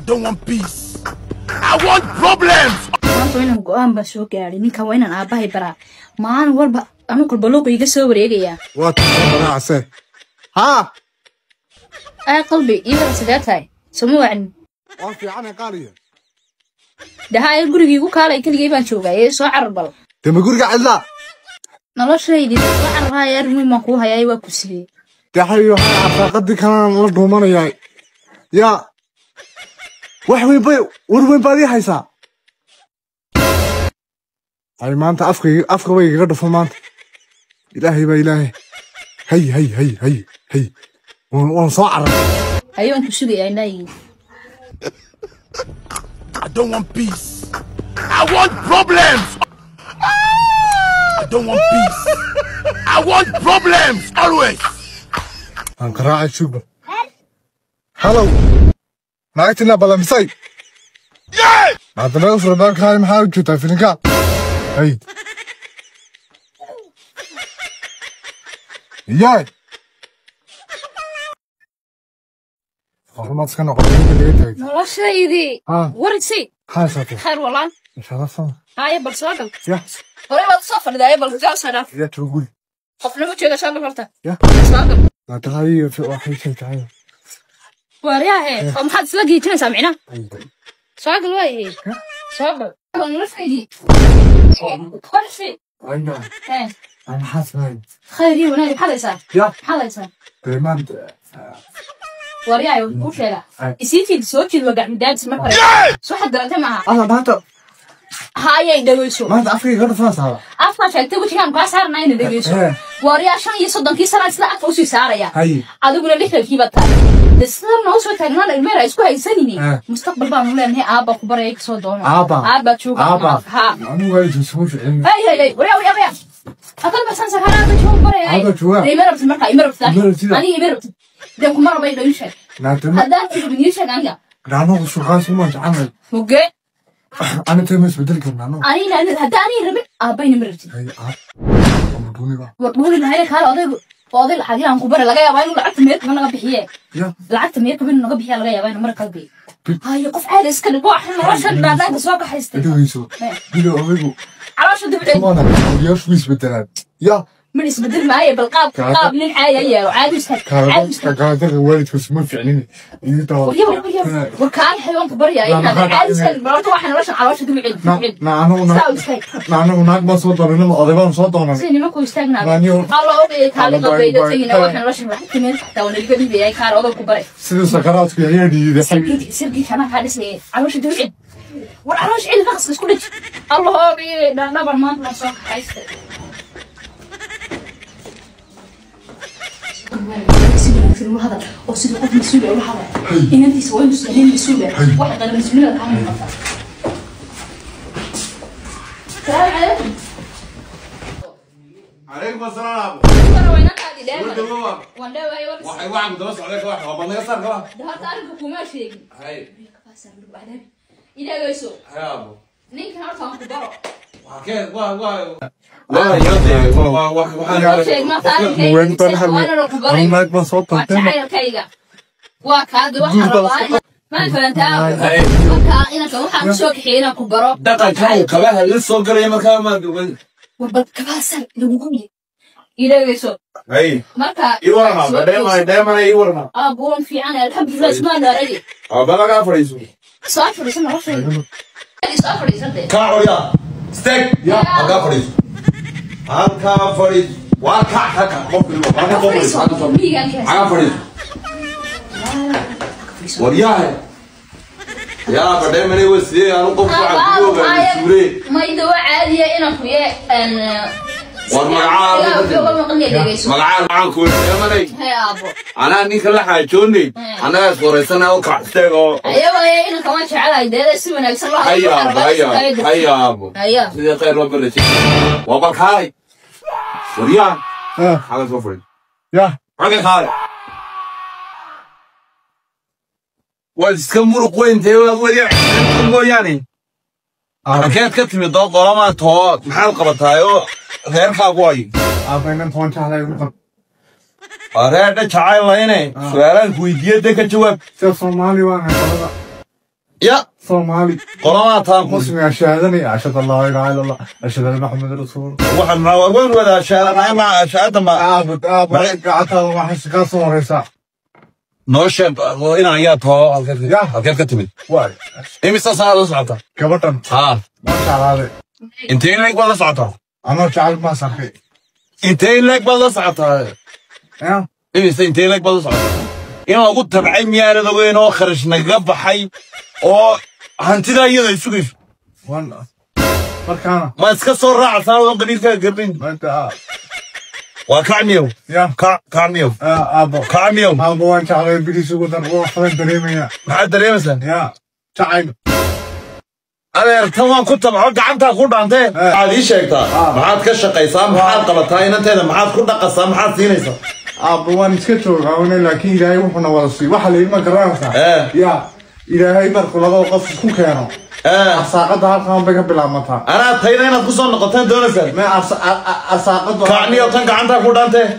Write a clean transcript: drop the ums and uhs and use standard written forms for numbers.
don't want peace. I want problems. maanta inaan go'aan baa soo gaaray ninkan waa inaan aabahay baraa maalin walba anu kulba looqa iga soo wareegaya waa taasoo ha ay qalbi iiba sidaatay soo wacni waa fiican qaaliya dhahay gurigii ugu kaalay kaligay baan joogay soo carbal dama guriga cidla noloshaydi soo carray armi ma ku hayay waa ku sidii dhahay waxa afaqadi kana la dhuumanayay ya wax weyn bay warweyn baad haysaa ay maanta afka way iga dhufo maanta ilaahay ba ilaahay hay waan soo carray ayoon ku sugay aynay I don't want peace. I want problems. I don't want peace. I want problems always. I'm crying sugar. Hello. Naagtina balamisay. Yeah. Hadana furban kaay maxaa u joogtaa filinka? Hey. Yeah. Hormaad kana qorniga leeyahay. noloshaydi warisi Haasate. khayr walaa Insha Allah soo. haye bal soo gal Ya. hore baad soo fadhiday bal jaal sana Ya tugul. qofna ma jeedo soo galta Ya. soo gal La tahay waxay sheegtay. wariyahe oo maxaad isla geejinaysaa micna soo gal way soo gal noloshaydi warisi Ayna. eh Aan xasnay. khayri wanaag xalaysa Ya. xalaysa Reeman. wariyahe u sheega isiintii soo jeed waa gacmidaadis ma kale soo xadarantay maaha Alla maanta. haye dhageyso Maanta afka iga dhufaasaa. afka sheegtay wajigaan ka saarnaa in dhageyso wariyaha 35 sano isla afka u sii saaraya Hay. adiguna lixdankii baad tahay dadna noo soo taagnaan ilmeer ay isku haysanini mustaqbal baan u leenahay aaba ku baray soo doono aaba jooga ha anigu way soo ficin hey wariya akal basan sakaraada jooga baray aaba jooga imeer marka imeer ani imeer de kuma rabay dhayishay naatama haddaan idin sheeganga raano suuqaas uma jacayl muge ana teemas bedel karnaano ani haddaan rabin aaba imeer hay aab amduniga wadbuuri lahayn kala oday lacag aan ku baray laga yaabaa inuu lacagta meelka naga bixiye lacagta meelka naga bixiye laga yaabaa inuu mar kalbi hayo qof caadi iska dhigo waxna nolosha dhaadhaanka soo kaxaystay dhageyso bilo odagu caloosha dibdhay mana yaas wis bedelaan ya من اسبدل معايا بالقاب للعاية وعادي يستحق عادي يستحق كذا والدك اسمه فعليني وكان حيوان كبر يا عادي يستحق مرات واحد رشح على وش دمعي نحن هناك ما صوت لنا مقاضبان صوتنا سيني ما كوي استغنى الله أبيك هذا قبيل تيجي واحد رشح راح تمين تاون القلبي بيا كار أول كبر سيد سكرات في عيادي سرقي كمان هذا سيء على وش دمعي وعلى وش إيه نقص كل شيء الله أبيك ده نبر ما نصاق حيست سيدي هذا أو سيدي قد مسؤول ولا هذا إن أنت سوين مسؤول واحد غير مسؤول هذا كمان السلام عليكم عليكم السلام ترى وينك هذه دائما وين ده واحد واحد متوسط عليك واحد وبعدين يصير كمان ده تعرف حكومة شيء هاي كفاسر بعدين إذا جيسو يا أبو نيك هارت هم كبار وكيف لا يا واحد شيء ما تعرف وين تنحل هناك ما صوت تعال كيجا واحد واحد ما فهمتها إنك واحد مسوق حين كبار دقة كان كباها لسه قرية مكان ما وبالكفاسر لوجودي إذا جيسو هاي مركا يورنا دائما يورنا أبون في أنا الحمد لله اسمه ناري بلا كافريسو صافر اسمه رفيق صافر يصدق كاوريا ستيك يا كافريسو كافريسو وكا كافريسو ورياه يا بدي مني وسي أنا قف على الجوع ما يدوا عادية إنا خويا أن مقعد معاك كل يومني أنا نيك الله حاجوني أنا سوريسنا وكعتة أيوة إنا كمان شعلا يدير سوينا يسرح هيا أبو هيا خير ربنا شيء وبركاي وريان هذا سوفري يا هذا خالد واسكمرو قوين تيوا وريان يعني أكيد كتمي ضد ضرما توك محل قبطايو غير خاقوي أبينا نفون شهلا أراد شعيل لينه سؤالك ويديه ده كجواب سومالي وانا يا صومالي قرامات تام مسلم أشهدني أشهد الله لا إله إلا الله أشهد أن محمد رسول واحد ما وين ولا شهادة ما شهادة ما عابد قعدتها ما حس قاصم رئيسا نوشب وين عيات هو كيف كتبت واي إيه مستصار صعطة كبتن ما شاء الله انتين لك ولا صعطة أنا شعب ما صحي انتين لك ولا صعطة يا إيه انتين لك ولا صعطة إنا قلت تبعي ميار دوين آخرش نقب حي أو هنتدا يدا يسوقف وانا مركانا ما تكسر راعي صاروا قليل كقرين ما أنت وكعميو يا كعميو أبو كعميو أبو أنت على بيدي سوق دروح فين دريمية ما حد دري مثلا يا تعال أنا تمام كنت معك عنتها كل عنتها هذه شيكتا ما حد كش قيسام ما حد قلتها إن أنت ما حد كل قصام ما حد سينيسا أبو أنا سكتوا غاونا لكن إلهي وحنا وصي وحلي ما قرأنا يا إلهي بركو لذا وقف كل كانوا أرساقد هالكام بقى بلا متى أنا تاينا نقصان نقطتين دون سر ما أرساقد كعني أو تنك عنتها كل عنتها